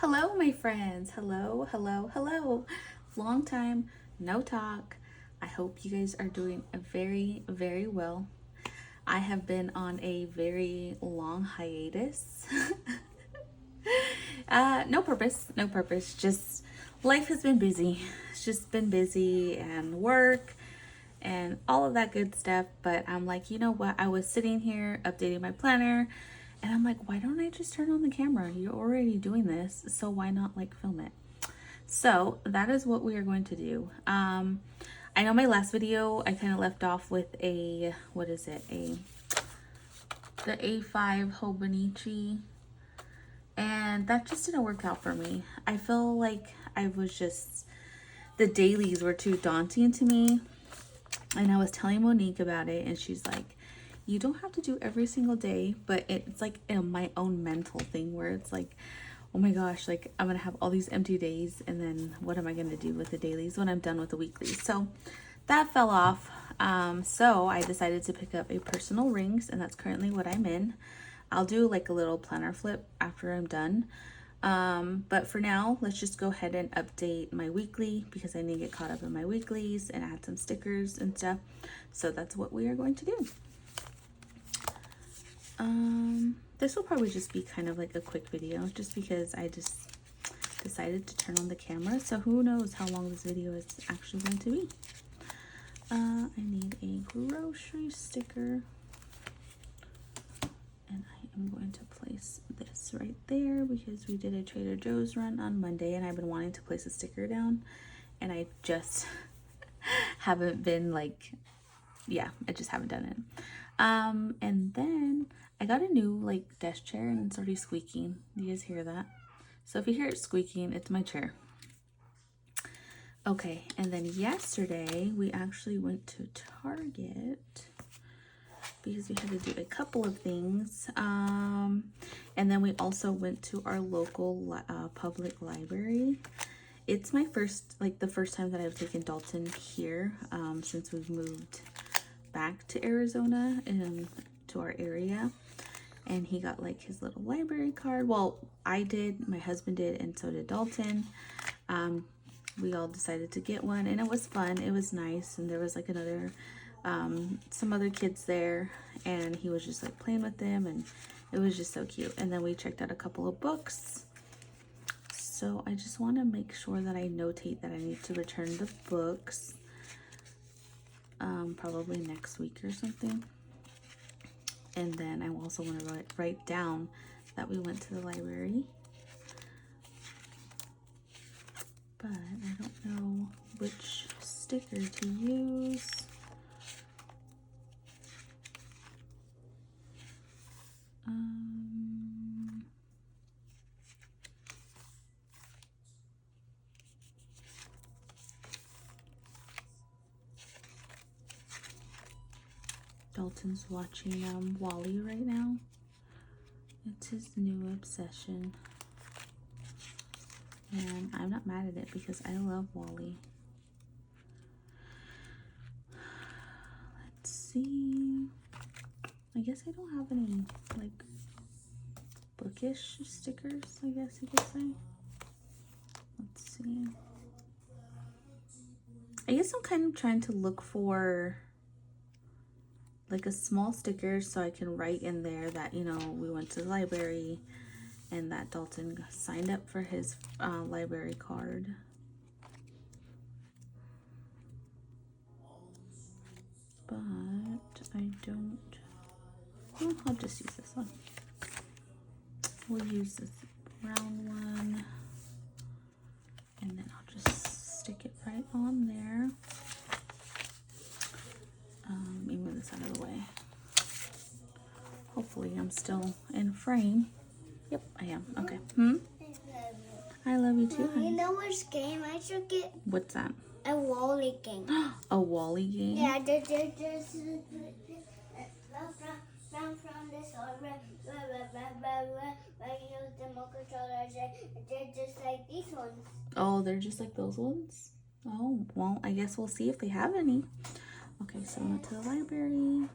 Hello, my friends. Hello, hello, hello. Long time, no talk. I hope you guys are doing very, very well. I have been on a very long hiatus. No purpose, no purpose. Just life has been busy. It's just been busy and work and all of that good stuff. But I'm like, you know what? I was sitting here updating my planner and I'm like, why don't I just turn on the camera? You're already doing this, so why not like film it? So that is what we are going to do. I know my last video I kind of left off with a, what is it? The A5 Hobonichi, and that just didn't work out for me. I feel like the dailies were too daunting to me. And I was telling Monique about it, and she's like, you don't have to do every single day, but it's like my own mental thing where it's like, oh my gosh, like I'm gonna have all these empty days, and then what am I gonna do with the dailies when I'm done with the weeklies? So that fell off. So I decided to pick up a personal rings, and that's currently what I'm in. I'll do like a little planner flip after I'm done. But for now, let's just go ahead and update my weekly because I need to get caught up in my weeklies and add some stickers and stuff. So that's what we are going to do. This will probably just be kind of like a quick video just because I just decided to turn on the camera. So who knows how long this video is actually going to be. I need a grocery sticker. And I am going to place this right there because we did a Trader Joe's run on Monday and I've been wanting to place a sticker down and I just haven't been like, yeah, I just haven't done it. And then I got a new like desk chair and it's already squeaking. You guys hear that? So if you hear it squeaking, it's my chair. Okay, and then yesterday we actually went to Target because we had to do a couple of things. And then we also went to our local public library. It's my the first time that I've taken Dalton here since we've moved back to Arizona and to our area. And he got like his little library card. Well, I did, my husband did, and so did Dalton. We all decided to get one and it was fun. It was nice. And there was like some other kids there and he was just like playing with them and it was just so cute. And then we checked out a couple of books. So I just want to make sure that I notate that I need to return the books probably next week or something. And then I also want to write down that we went to the library. But I don't know which sticker to use. Dalton's watching Wally right now. It's his new obsession. And I'm not mad at it because I love Wally. Let's see. I guess I don't have any like bookish stickers, I guess you could say. Let's see. I guess I'm kind of trying to look for like a small sticker so I can write in there that, you know, we went to the library and that Dalton signed up for his library card. But I don't, well, I'll just use this one. We'll use this brown one and then I'll just stick it right on there. Let me move this out of the way. Hopefully I'm still in frame. Yep, I am. Okay. I love you too, honey. You know which game I should get? What's that? A Wally game. A Wally game? Yeah, just from this they're just like these ones. Oh, they're just like those ones? Oh, well, I guess we'll see if they have any. Okay, so we went to the library.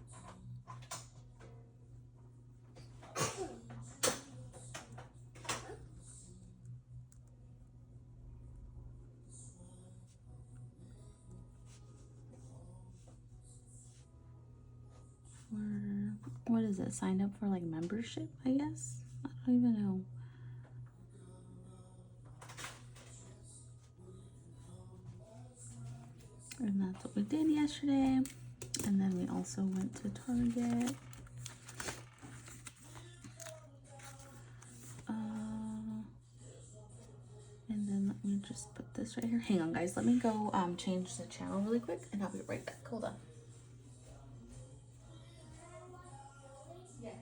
what is it? Signed up for like membership, I guess? I don't even know. And that's what we did yesterday. And then we also went to Target. And then let me just put this right here. Hang on, guys. Let me go change the channel really quick, and I'll be right back. Hold on. There you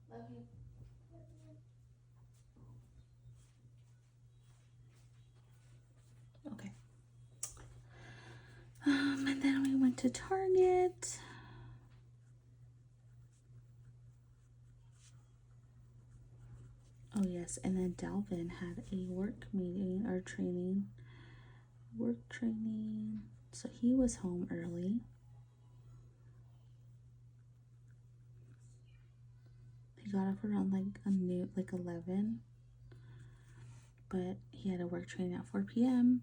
go. Love you. Okay. And then we went to Target. Oh yes, and then Dalvin had a work meeting or training. Work training. So he was home early. He got up around like 11. But he had a work training at 4 p.m.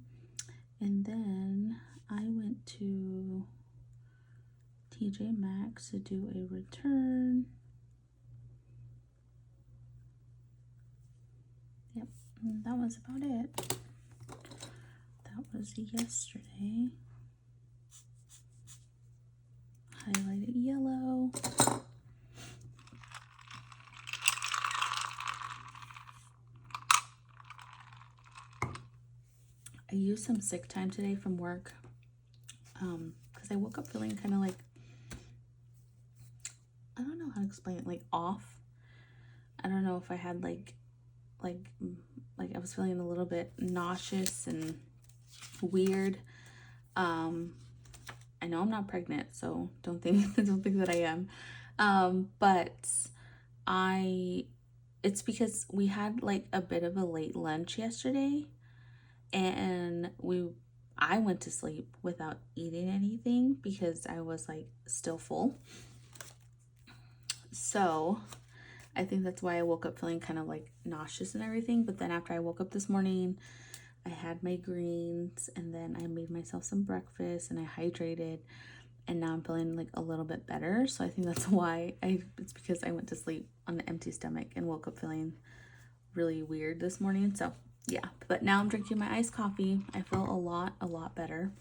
And then I went to TJ Maxx to do a return. Yep, and that was about it. That was yesterday. Highlighted yellow. I used some sick time today from work because I woke up feeling kind of like, I don't know how to explain it, like off. I don't know if I had like I was feeling a little bit nauseous and weird. I know I'm not pregnant, so don't think that I am. But it's because we had like a bit of a late lunch yesterday, and I went to sleep without eating anything because I was like still full. So I think that's why I woke up feeling kind of like nauseous and everything. But then after I woke up this morning, I had my greens, and then I made myself some breakfast, and I hydrated, and now I'm feeling like a little bit better. So I think that's why it's because I went to sleep on an empty stomach and woke up feeling really weird this morning. So yeah, but now I'm drinking my iced coffee. I feel a lot better.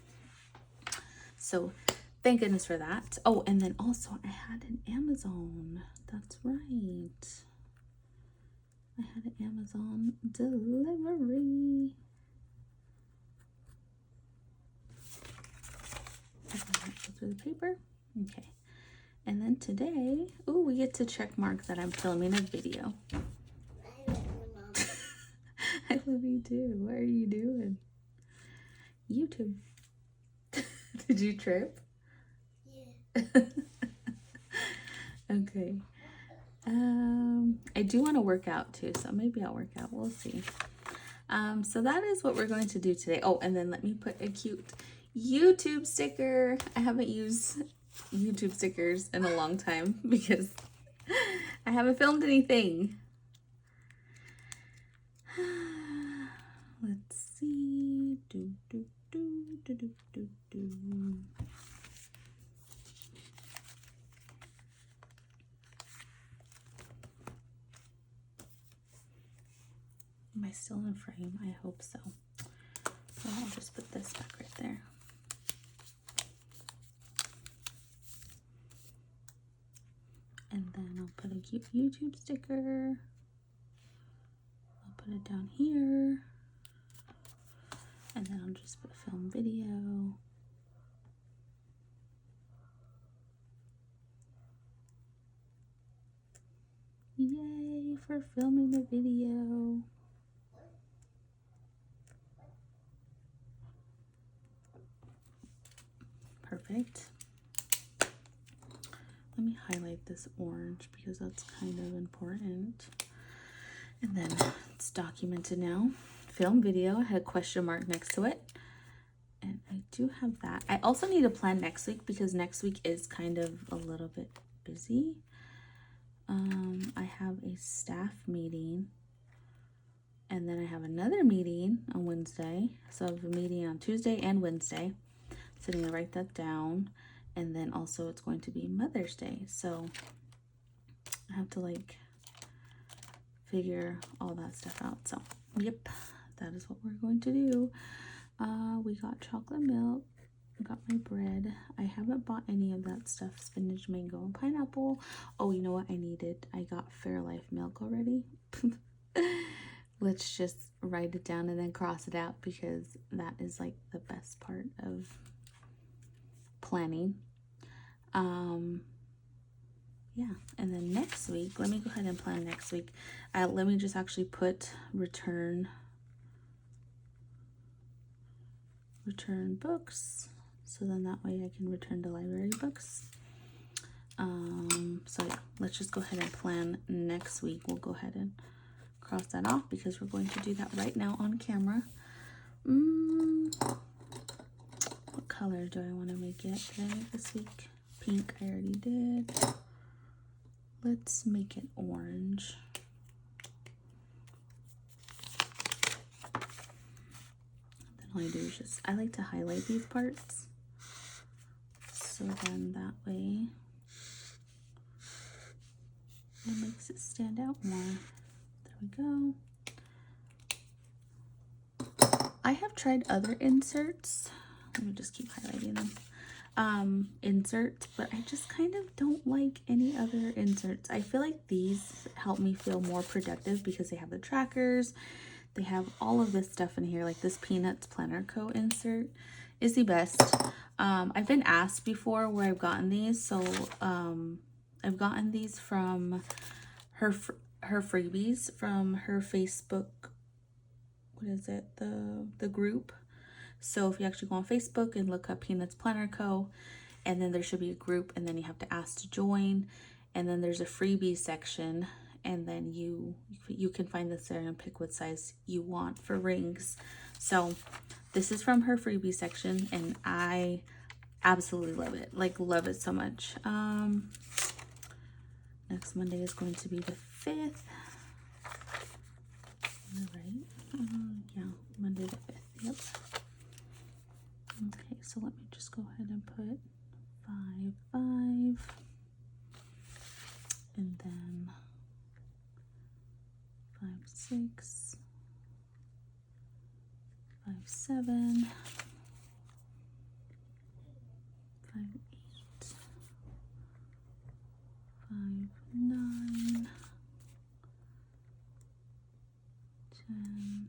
So thank goodness for that. Oh, and then also I had an Amazon. That's right. I had an Amazon delivery. Go through the paper. Okay. And then today, oh, we get to check mark that I'm filming a video. I love you, Mom. I love you too. What are you doing? YouTube. Did you trip? Yeah. Okay. I do want to work out too, so maybe I'll work out. We'll see. So that is what we're going to do today. Oh, and then let me put a cute YouTube sticker. I haven't used YouTube stickers in a long time because I haven't filmed anything. Let's see. Am I still in frame? I hope so. So I'll just put this back right there. And then I'll put a cute YouTube sticker. I'll put it down here. And then I'll just put film video. Yay for filming the video. Perfect. let me highlight this orange because that's kind of important. And then it's documented now. Film video, I had a question mark next to it. And I do have that. I also need to plan next week because next week is kind of a little bit busy. I have a staff meeting. And then I have another meeting on Wednesday. So I have a meeting on Tuesday and Wednesday. So I'm going to write that down. And then also it's going to be Mother's Day. So I have to like figure all that stuff out. So yep, that is what we're going to do. We got chocolate milk. Got my bread. I haven't bought any of that stuff. Spinach, mango, and pineapple. Oh, you know what I needed? I got Fairlife milk already. Let's just write it down and then cross it out because that is like the best part of planning. Yeah, and then next week, let me go ahead and plan next week. Let me just actually put return books, so then that way I can return to library books. So yeah, let's just go ahead and plan next week. We'll go ahead and cross that off because we're going to do that right now on camera. What color do I want to make it? Did I make this week? Pink, I already did. Let's make it orange. Then all I do is just, I like to highlight these parts. So then that way it makes it stand out more. There we go. I have tried other inserts. Let me just keep highlighting them. Inserts, but I just kind of don't like any other inserts. I feel like these help me feel more productive because they have the trackers. They have all of this stuff in here, like this Peanuts Planner Co. insert is the best. I've been asked before where I've gotten these, so I've gotten these from her freebies from her Facebook. What is it? The group. So if you actually go on Facebook and look up Peanuts Planner Co., and then there should be a group, and then you have to ask to join, and then there's a freebie section, and then you can find this there and pick what size you want for rings. So this is from her freebie section, and I absolutely love it. Like, love it so much. Next Monday is going to be the 5th. Right? Yeah, Monday the 5th. Yep. Okay, so let me just go ahead and put 5, 5, and then 5, 6, 5, 7, 5, 8, 5, 9, 10,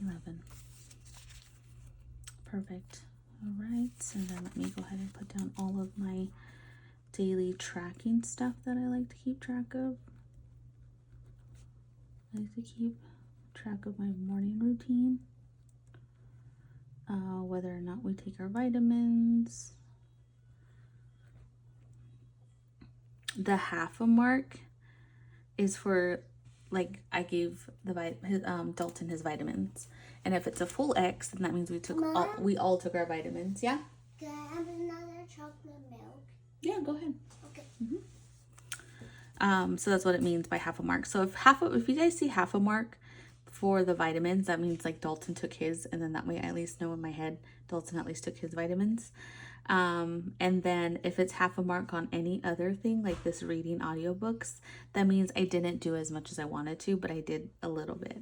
11. Perfect. All right, and then let me go ahead and put down all of my daily tracking stuff that I like to keep track of. I like to keep track of my morning routine, whether or not we take our vitamins. The half a mark is for, like, I gave Dalton his vitamins, and if it's a full X, then that means we all took our vitamins. Yeah. Can I have another chocolate milk? Yeah, go ahead. Okay. So that's what it means by half a mark. So if you guys see half a mark for the vitamins, that means like Dalton took his, and then that way I at least know in my head Dalton at least took his vitamins. And then if it's half a mark on any other thing, like this reading audiobooks, that means I didn't do as much as I wanted to, but I did a little bit.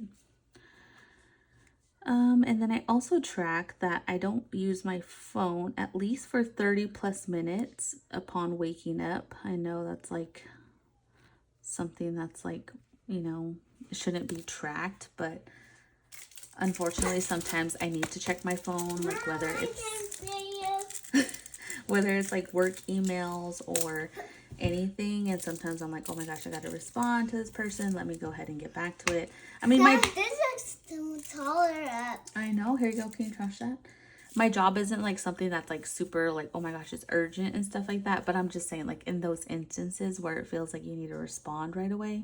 And then I also track that I don't use my phone at least for 30 plus minutes upon waking up. I know that's like something that's like, you know, shouldn't be tracked, but unfortunately sometimes I need to check my phone, like whether it's like work emails or anything, and sometimes I'm like, oh my gosh, I gotta respond to this person, let me go ahead and get back to it. I mean, this is taller up. I know, here you go, can you trash that? my job isn't like something that's like super like, oh my gosh, it's urgent and stuff like that. But I'm just saying, like, in those instances where it feels like you need to respond right away,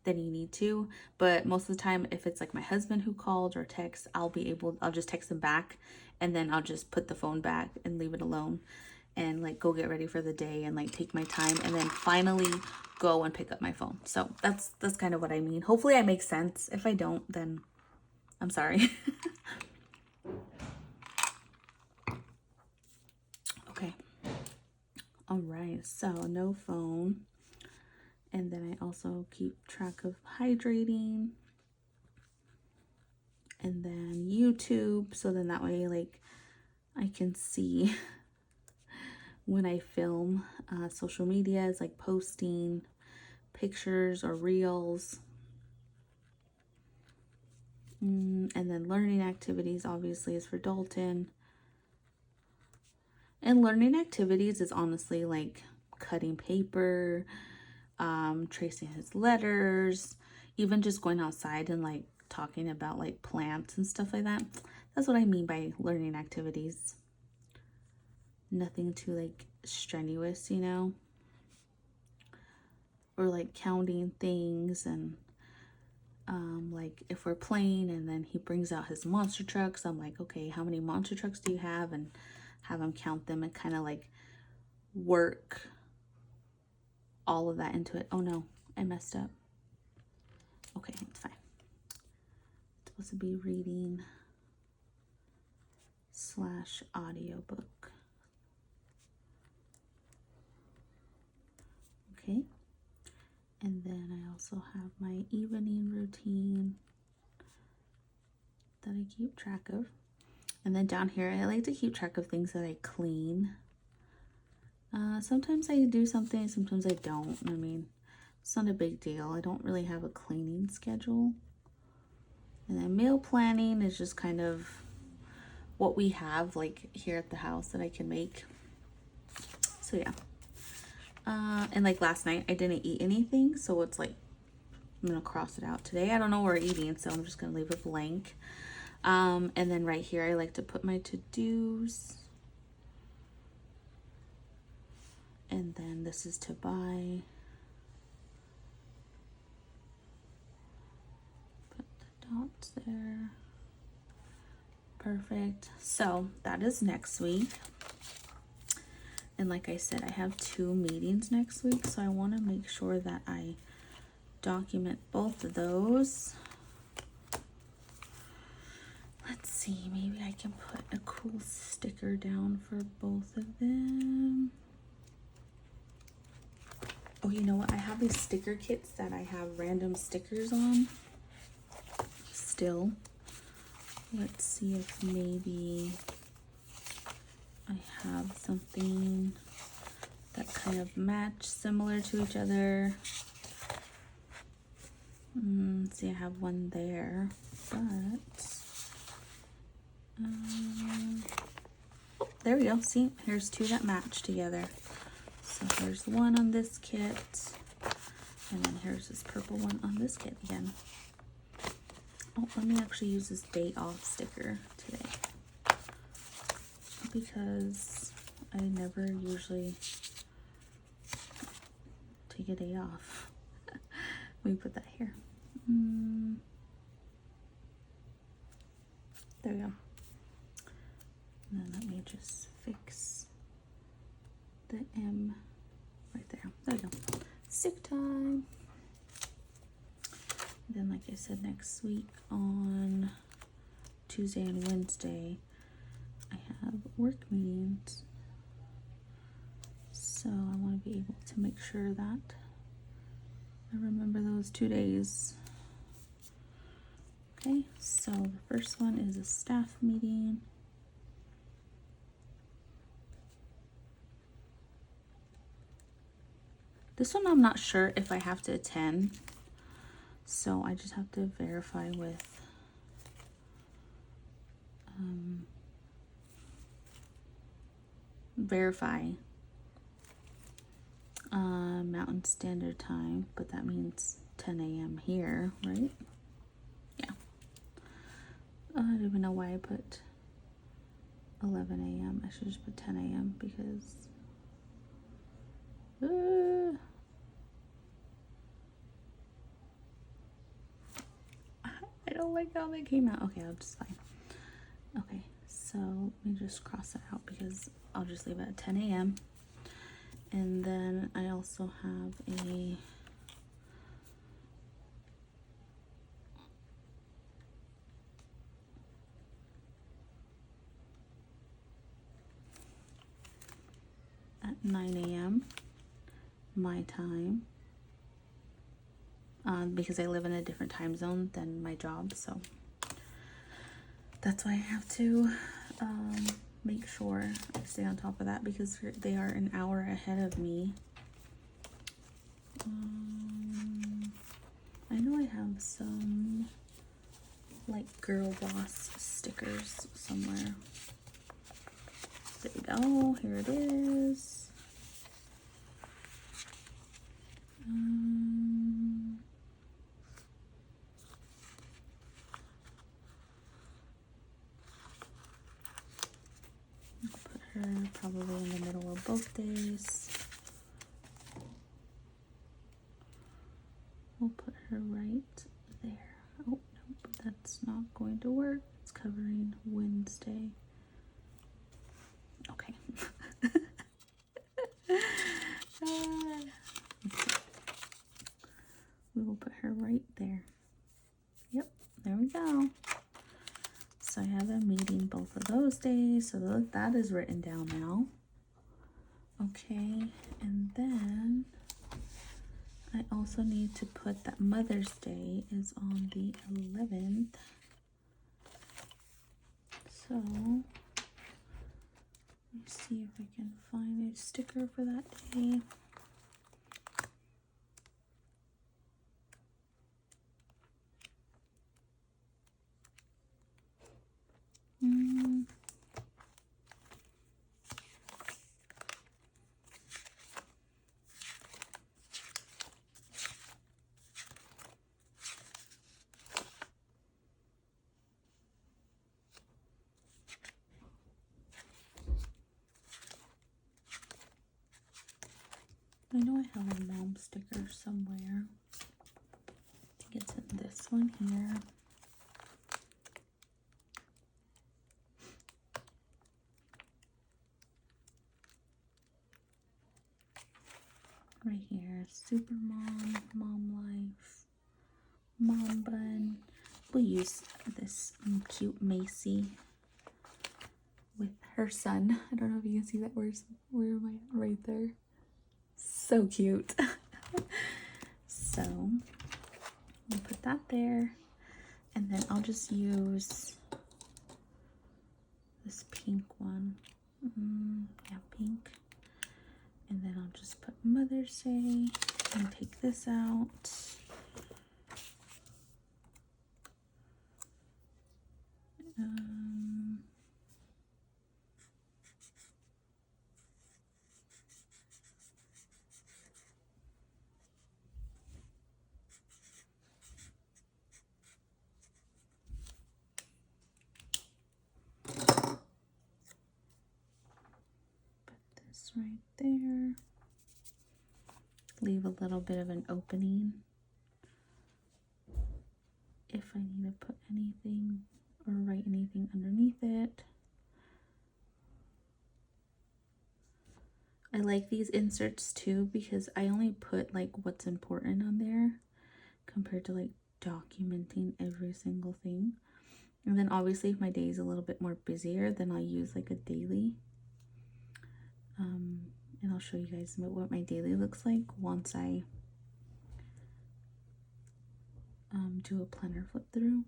then you need to. But most of the time, if it's like my husband who called or texts, I'll just text him back, and then I'll just put the phone back and leave it alone, and like go get ready for the day and like take my time, and then finally go and pick up my phone. So that's kind of what I mean. Hopefully I make sense. If I don't, then I'm sorry. Okay. All right. So no phone. And then I also keep track of hydrating. And then YouTube. So then that way, like, I can see when I film. Social media is like posting pictures or reels. And then learning activities obviously is for Dalton. And learning activities is honestly like cutting paper, tracing his letters, even just going outside and like talking about like plants and stuff like that. That's what I mean by learning activities. Nothing too like strenuous, you know, or like counting things and like if we're playing and then he brings out his monster trucks, I'm like, okay, how many monster trucks do you have? And have him count them and kind of like work all of that into it. Oh no, I messed up. Okay, it's fine. It's supposed to be reading / audiobook. Okay. And then I also have my evening routine that I keep track of. And then down here, I like to keep track of things that I clean. Sometimes I do something, sometimes I don't. I mean, it's not a big deal. I don't really have a cleaning schedule. And then meal planning is just kind of what we have like here at the house that I can make. So yeah. And like last night I didn't eat anything, so it's like I'm gonna cross it out today. I don't know what we're eating, so I'm just gonna leave it blank. And then right here I like to put my to-dos. And then this is to buy. Put the dots there. Perfect. So that is next week. And like I said, I have 2 meetings next week, so I want to make sure that I document both of those. Let's see, maybe I can put a cool sticker down for both of them. Oh, you know what? I have these sticker kits that I have random stickers on still. Let's see if maybe I have something that kind of match similar to each other. See, I have one there, but oh, there we go. See, here's 2 that match together. So here's one on this kit, and then here's this purple one on this kit again. Oh, let me actually use this day off sticker today, because I never usually take a day off. Let me put that here. There we go. And then let me just fix the M right there. There we go. Sick time. Then, like I said, next week on Tuesday and Wednesday, I have work meetings. So I want to be able to make sure that I remember those 2 days. Okay, so the first one is a staff meeting. This one I'm not sure if I have to attend, so I just have to verify with Mountain Standard Time, but that means 10 a.m. here, right? Yeah. I don't even know why I put 11 a.m. I should just put 10 a.m. because I don't like how they came out. Okay, I'll just fine. Okay, so let me just cross it out because I'll just leave it at 10 a.m. And then I also have a at 9 a.m. my time, because I live in a different time zone than my job, so that's why I have to make sure I stay on top of that because they are an hour ahead of me. I know I have some like girl boss stickers somewhere. There we go, here it is. Put her probably in the middle of both days. We'll put her right there. Oh, nope, that's not going to work. It's covering Wednesday. Okay. We will put her right there. Yep, there we go. So I have a meeting both of those days, so that is written down now. Okay, and then I also need to put that Mother's Day is on the 11th. So let me see if I can find a sticker for that day. I know I have a mom sticker somewhere. I think it's in this one here. Right here, Super Mom, Mom Life, Mom Bun. We'll use this cute Macy with her son. I don't know if you can see that. Where am I? Right there. So cute. So we'll put that there, and then I'll just use this pink one. Yeah, pink. And then I'll just put Mother's Day and take this out. Put this right there. Leave a little bit of an opening if I need to put anything or write anything underneath it. I like these inserts too because I only put like what's important on there compared to like documenting every single thing. And then obviously if my day is a little bit more busier, then I'll use like a daily. And I'll show you guys what my daily looks like once I do a planner flip through.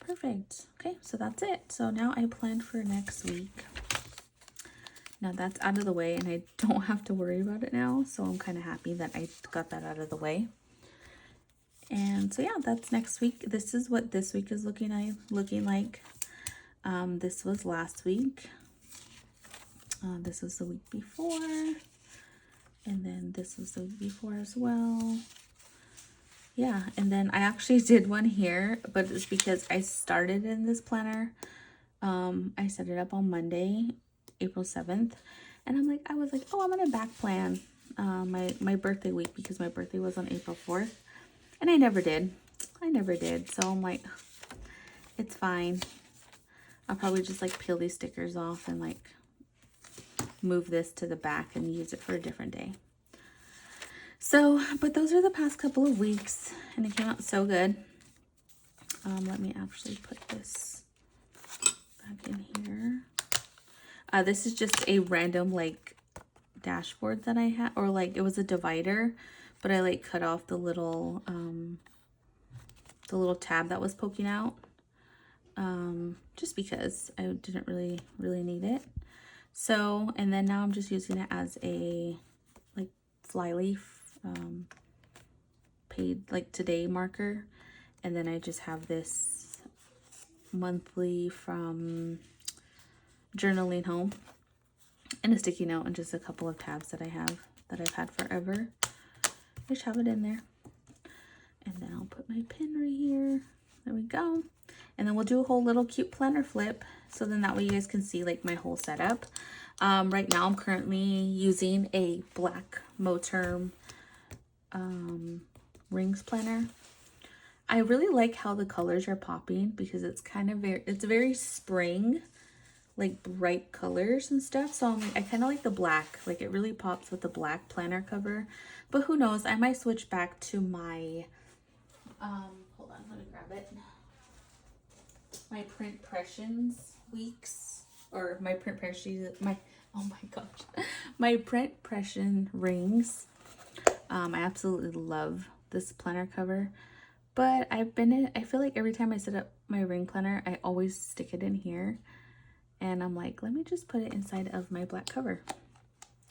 Perfect. Okay, so that's it. So now I planned for next week. Now that's out of the way and I don't have to worry about it now. So I'm kind of happy that I got that out of the way. And so yeah, that's next week. This is what this week is looking like. This was last week. This was the week before. And then this was the week before as well. yeah, and then I actually did one here, but it's because I started in this planner. I set it up on Monday, April 7th, and I was like, oh, I'm gonna back plan my birthday week because my birthday was on April 4th, and I never did. So I'm like, it's fine. I'll probably just like peel these stickers off and like move this to the back and use it for a different day. So, but those are the past couple of weeks, and it came out so good. Let me actually put this back in here. This is just a random like dashboard that I had, or like it was a divider, but I like cut off the little tab that was poking out, just because I didn't really need it. So, and then now I'm just using it as a like flyleaf paid like today marker, and then I just have this monthly from Journaling Home and a sticky note and just a couple of tabs that I've had forever. I just have it in there, and then I'll put my pin right here. There we go. And then we'll do a whole little cute planner flip, so then that way you guys can see like my whole setup. Right now I'm currently using a black Moterm rings planner. I really like how the colors are popping because it's kind of it's very spring, like bright colors and stuff. So I kind of like the black, like it really pops with the black planner cover. But who knows, I might switch back to my hold on, let me grab it, my print impressions weeks, or my print impressions, oh my gosh, my print impression rings. I absolutely love this planner cover, but I feel like every time I set up my ring planner, I always stick it in here, and I'm like, let me just put it inside of my black cover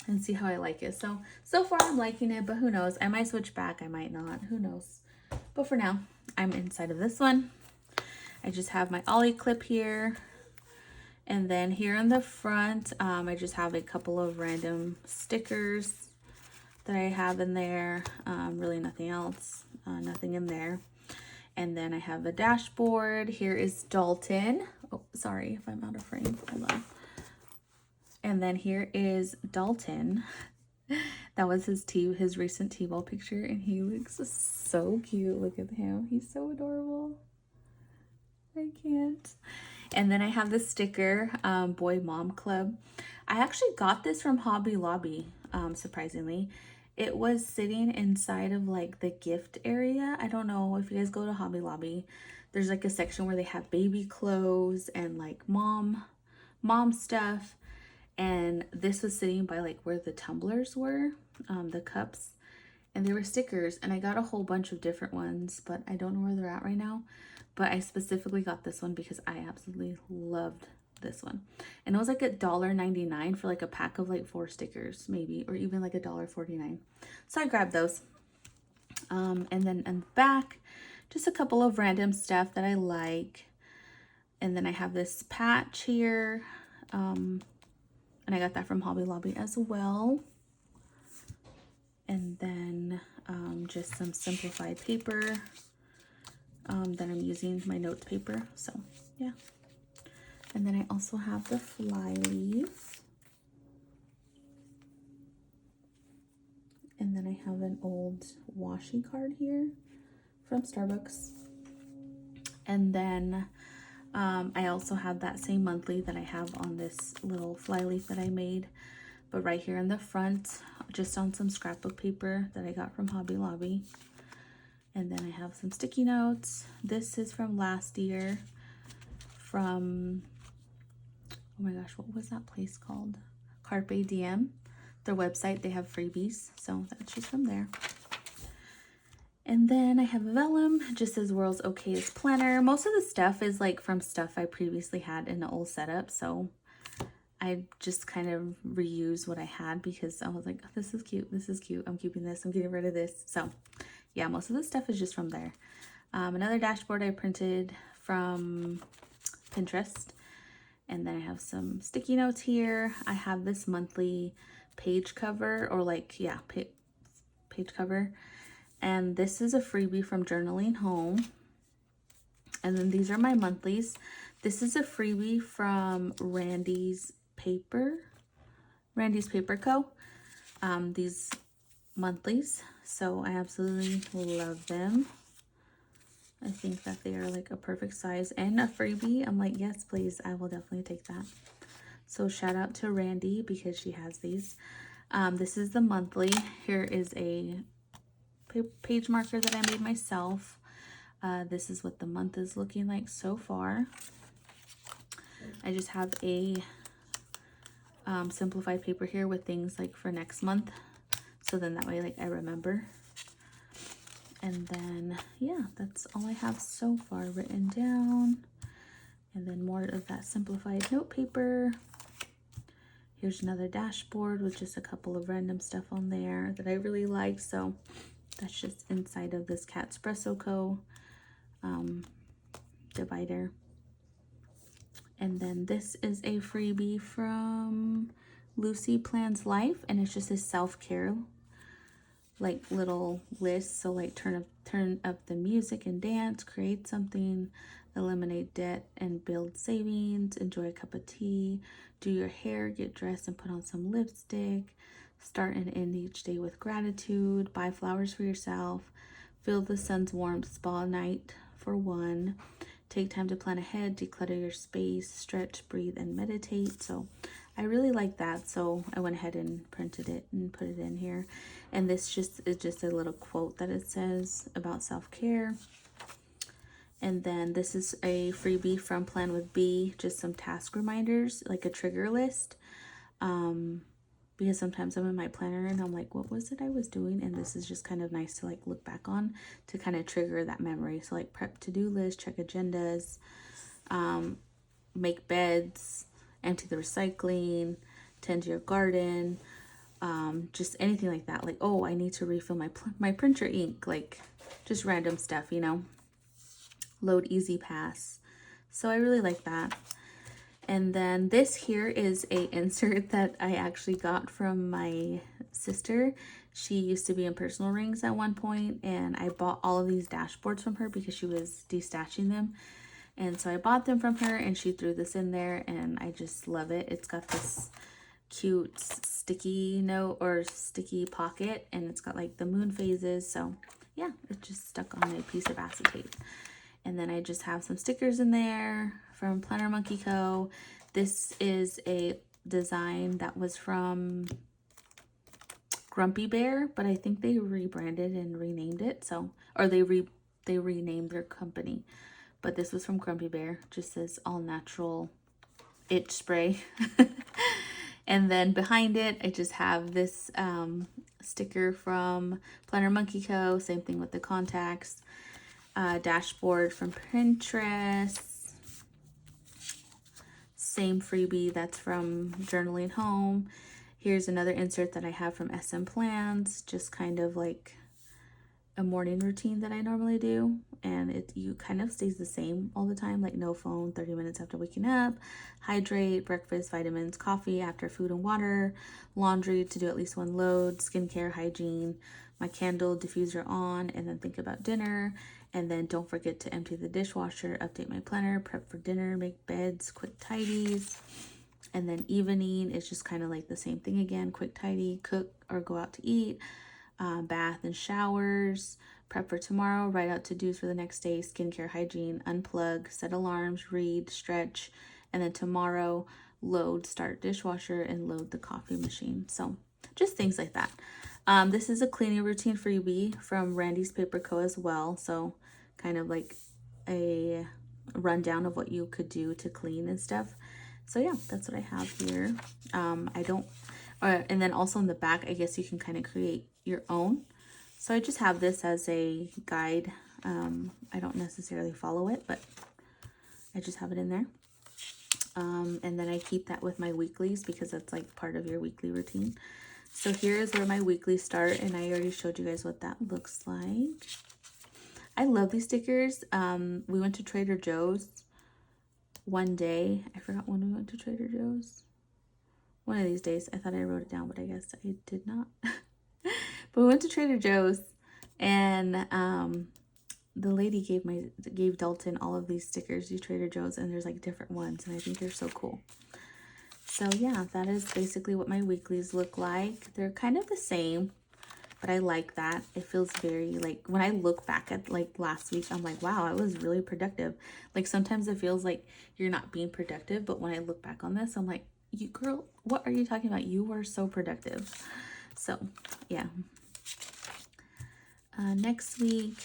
and see how I like it. So far I'm liking it, but who knows, I might switch back, I might not, who knows. But for now, I'm inside of this one. I just have my ollie clip here, and then here in the front, I just have a couple of random stickers that I have in there. Really nothing else, nothing in there. And then I have a dashboard. Here is Dalton. Oh, sorry if I'm out of frame, hold on. And then here is Dalton. That was his recent T-ball picture, and he looks so cute. Look at him, he's so adorable. I can't. And then I have the sticker, Boy Mom Club. I actually got this from Hobby Lobby, surprisingly. It was sitting inside of like the gift area. I don't know if you guys go to Hobby Lobby. There's like a section where they have baby clothes and like mom stuff. And this was sitting by like where the tumblers were, the cups. And they were stickers, and I got a whole bunch of different ones, but I don't know where they're at right now. But I specifically got this one because I absolutely loved this one. And it was like $1.99 for like a pack of like 4 stickers maybe, or even like $1.49. So I grabbed those. And then in the back, just a couple of random stuff that I like. And then I have this patch here. And I got that from Hobby Lobby as well. And then just some simplified paper that I'm using, my notes paper. So yeah. And then I also have the fly leaf. And then I have an old washi card here from Starbucks. And then I also have that same monthly that I have on this little fly leaf that I made. But right here in the front, just on some scrapbook paper that I got from Hobby Lobby. And then I have some sticky notes. This is from last year from, oh my gosh, what was that place called? Carpe Diem. Their website, they have freebies. So that's just from there. And then I have a vellum, just says World's Okayest Planner. Most of the stuff is like from stuff I previously had in the old setup. So I just kind of reuse what I had because I was like, oh, this is cute. This is cute. I'm keeping this. I'm getting rid of this. So yeah, most of the stuff is just from there. Another dashboard I printed from Pinterest. And then I have some sticky notes here. I have this monthly page cover, or like, yeah, page cover. And this is a freebie from Journaling Home. And then these are my monthlies. This is a freebie from Randy's Paper Co. These monthlies. So I absolutely love them. I think that they are like a perfect size and a freebie. I'm like, yes, please. I will definitely take that. So shout out to Randy because she has these. This is the monthly. Here is a page marker that I made myself. This is what the month is looking like so far. I just have a simplified paper here with things like for next month. So then that way, like, I remember. And then, yeah, that's all I have so far written down. And then more of that simplified note paper. Here's another dashboard with just a couple of random stuff on there that I really like. So that's just inside of this Catspresso Co. divider. And then this is a freebie from Lucy Plans Life, and it's just a self-care like little list. So like turn up the music and dance, create something, eliminate debt and build savings, enjoy a cup of tea, do your hair, get dressed and put on some lipstick, start and end each day with gratitude, buy flowers for yourself, feel the sun's warmth, spa night for one, take time to plan ahead, declutter your space, stretch, breathe, and meditate. So I really like that, so I went ahead and printed it and put it in here. And this is just a little quote that it says about self-care. And then this is a freebie from Plan with B, just some task reminders, like a trigger list. Because sometimes I'm in my planner and I'm like, what was it I was doing? And this is just kind of nice to like look back on to kind of trigger that memory. So like prep to-do list, check agendas, make beds, empty the recycling, tend to your garden, just anything like that. Like, oh, I need to refill my printer ink, like just random stuff, you know. Load Easy Pass. So I really like that. And then this here is a insert that I actually got from my sister. She used to be in personal rings at one point, and I bought all of these dashboards from her because she was destashing them. And so I bought them from her, and she threw this in there, and I just love it. It's got this cute sticky note or sticky pocket, and it's got like the moon phases. So yeah, it just stuck on a piece of acetate. And then I just have some stickers in there from Planner Monkey Co. This is a design that was from Grumpy Bear, but I think they rebranded and renamed it. So, or they renamed their company. But this was from Grumpy Bear. Just says all natural itch spray. And then behind it, I just have this sticker from Planner Monkey Co. Same thing with the contacts. Dashboard from Pinterest. Same freebie that's from Journaling Home. Here's another insert that I have from SM Plans. Just kind of like a morning routine that I normally do, and you kind of stays the same all the time, like no phone 30 minutes after waking up, hydrate, breakfast, vitamins, coffee after food and water, laundry to do at least one load, skincare, hygiene, my candle diffuser on, and then think about dinner, and then don't forget to empty the dishwasher, update my planner, prep for dinner, make beds, quick tidies. And then evening is just kind of like the same thing again, quick tidy, cook or go out to eat, bath and showers, prep for tomorrow, write out to-dos for the next day, skincare, hygiene, unplug, set alarms, read, stretch, and then tomorrow load, start dishwasher, and load the coffee machine. So just things like that. This is a cleaning routine freebie from Randy's Paper Co. as well. So kind of like a rundown of what you could do to clean and stuff. So yeah, that's what I have here. And then also in the back, I guess you can kind of create your own. So I just have this as a guide. I don't necessarily follow it, but I just have it in there. And then I keep that with my weeklies because that's like part of your weekly routine. So here is where my weeklies start, and I already showed you guys what that looks like. I love these stickers. We went to Trader Joe's one day. I forgot when we went to Trader Joe's. One of these days. I thought I wrote it down, but I guess I did not. But we went to Trader Joe's And the lady gave Dalton all of these stickers to Trader Joe's, and there's like different ones, and I think they're so cool. So yeah, that is basically what my weeklies look like. They're kind of the same, but I like that. It feels very like, when I look back at like last week, I'm like, wow, I was really productive. Like sometimes it feels like you're not being productive, but when I look back on this, I'm like, you girl, what are you talking about? You were so productive. So yeah. Next week,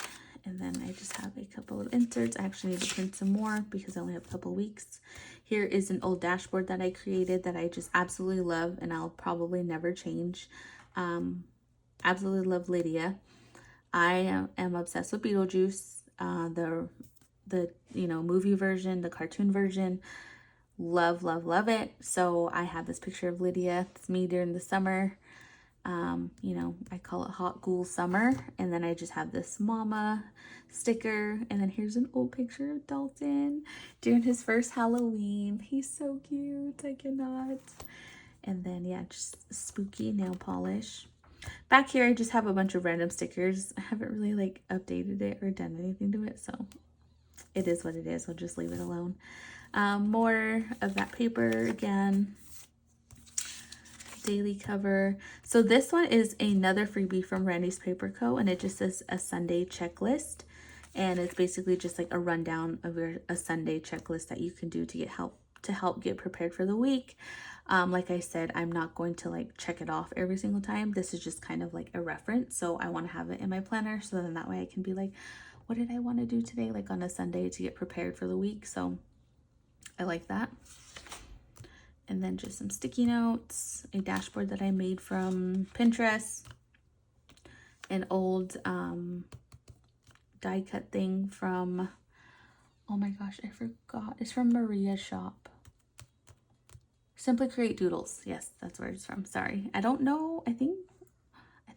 and then I just have a couple of inserts. I actually need to print some more because I only have a couple weeks. Here is an old dashboard that I created that I just absolutely love, and I'll probably never change. Absolutely love Lydia. I am obsessed with Beetlejuice, the movie version, the cartoon version. Love, love, love it. So I have this picture of Lydia. It's me during the summer. I call it Hot Ghoul Summer. And then I just have this mama sticker. And then here's an old picture of Dalton during his first Halloween. He's so cute. I cannot. And then, yeah, just spooky nail polish. Back here, I just have a bunch of random stickers. I haven't really like updated it or done anything to it. So it is what it is. I'll just leave it alone. More of that paper again. Daily cover. So this one is another freebie from Randy's Paper Co. And it just says a Sunday checklist. And it's basically just like a rundown of a Sunday checklist that you can do to help get prepared for the week. Like I said, I'm not going to like check it off every single time. This is just kind of like a reference. So I want to have it in my planner. So then that way I can be like, what did I want to do today? Like on a Sunday to get prepared for the week. So I like that. And then just some sticky notes, a dashboard that I made from Pinterest, an old die cut thing from, oh my gosh, I forgot. It's from Maria's shop. Simply Create Doodles. Yes, that's where it's from. Sorry. I don't know. I think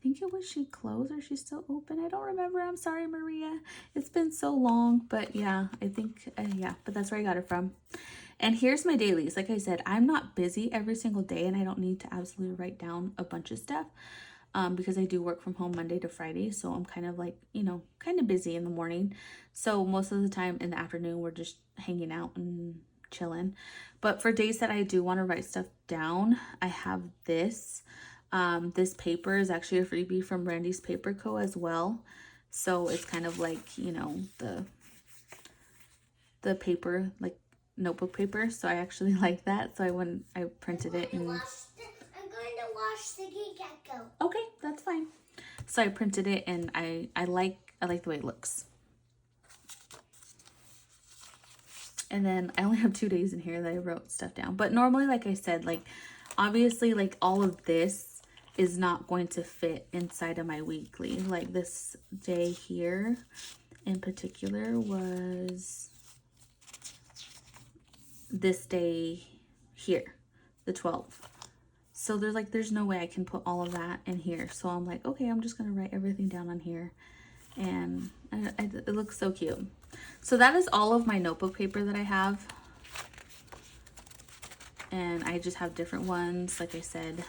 it was she closed or she's still open. I don't remember. I'm sorry, Maria. It's been so long, but yeah, I think, yeah, but that's where I got it from. And here's my dailies. Like I said, I'm not busy every single day and I don't need to absolutely write down a bunch of stuff because I do work from home Monday to Friday. So I'm kind of like, kind of busy in the morning. So most of the time in the afternoon, we're just hanging out and chilling. But for days that I do want to write stuff down, I have this. This paper is actually a freebie from Randy's Paper Co. as well. So it's kind of like, the paper, like notebook paper. So I actually like that. So I printed it and I'm going to wash the gecko. okay, that's fine. So I printed it and I like the way it looks. And then I only have 2 days in here that I wrote stuff down. But normally, like I said, like obviously like all of this is not going to fit inside of my weekly. Like this day here in particular was this day here, the 12th. So there's no way I can put all of that in here. So I'm like, okay, I'm just going to write everything down on here. And it looks so cute. So that is all of my notebook paper that I have. And I just have different ones. Like I said,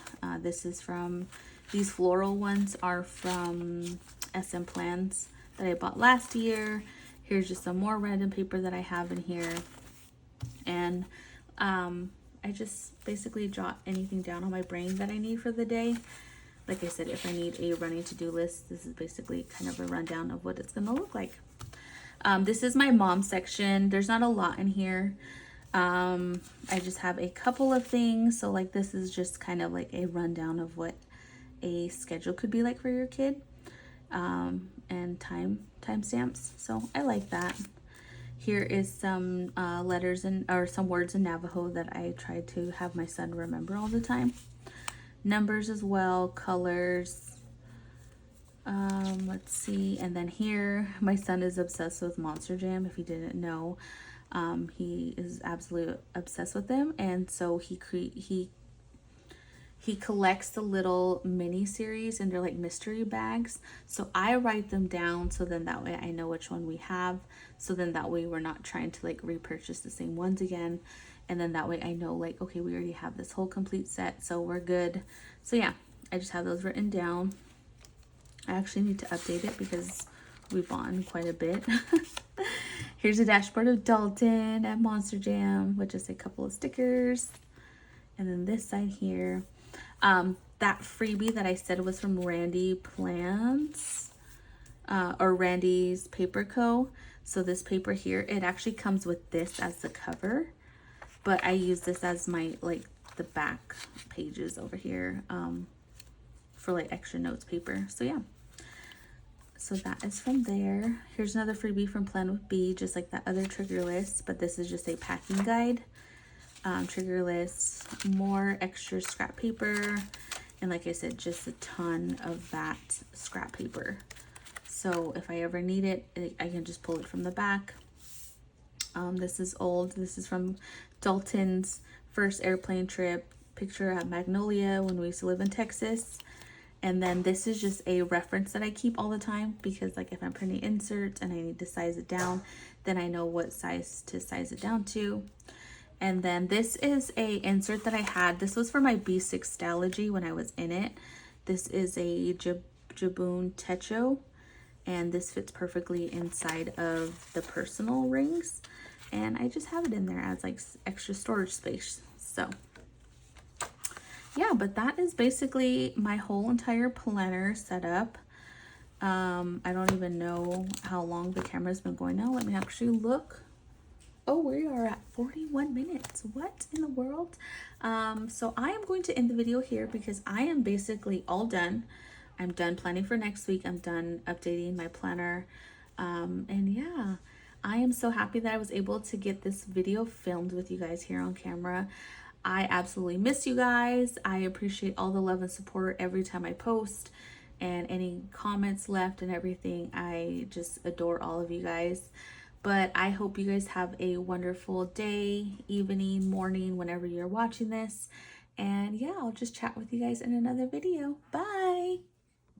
these floral ones are from SM Plans that I bought last year. Here's just some more random paper that I have in here. And I just basically jot anything down on my brain that I need for the day. Like I said, if I need a running to-do list, this is basically kind of a rundown of what it's gonna look like. This is my mom section. There's not a lot in here. I just have a couple of things. So like this is just kind of like a rundown of what a schedule could be like for your kid. And timestamps. So I like that. Here is some letters or some words in Navajo that I try to have my son remember all the time. Numbers as well, colors. Let's see. And then here, my son is obsessed with Monster Jam. If you didn't know, he is absolutely obsessed with them. And so he collects the little mini series and they're like mystery bags. So I write them down so then that way I know which one we have. So then that way we're not trying to like repurchase the same ones again. And then that way I know like, okay, we already have this whole complete set, so we're good. So yeah, I just have those written down. I actually need to update it because we've bought quite a bit. Here's a dashboard of Dalton at Monster Jam with just a couple of stickers. And then this side here, that freebie that I said was from Randy Plans, or Randy's Paper Co. So this paper here, it actually comes with this as the cover, but I use this as my, like, the back pages over here, for like extra notes paper. So yeah. So that is from there. Here's another freebie from Plan with B, just like that other trigger list, but this is just a packing guide. Trigger list, more extra scrap paper, and like I said, just a ton of that scrap paper. So if I ever need it, I can just pull it from the back. This is old. This is from Dalton's first airplane trip, picture at Magnolia when we used to live in Texas. And then this is just a reference that I keep all the time because, like, if I'm printing inserts and I need to size it down, then I know what size to size it down to. And then this is a insert that I had. This was for my B6 Stalogy when I was in it. This is a Jabun Techo, and this fits perfectly inside of the personal rings. And I just have it in there as like extra storage space. So yeah, but that is basically my whole entire planner setup. I don't even know how long the camera's been going now. Let me actually look. Oh, we are at 41 minutes. What in the world? So I am going to end the video here because I am basically all done. I'm done planning for next week. I'm done updating my planner. And yeah, I am so happy that I was able to get this video filmed with you guys here on camera. I absolutely miss you guys. I appreciate all the love and support every time I post and any comments left and everything. I just adore all of you guys. But I hope you guys have a wonderful day, evening, morning, whenever you're watching this. And yeah, I'll just chat with you guys in another video. Bye.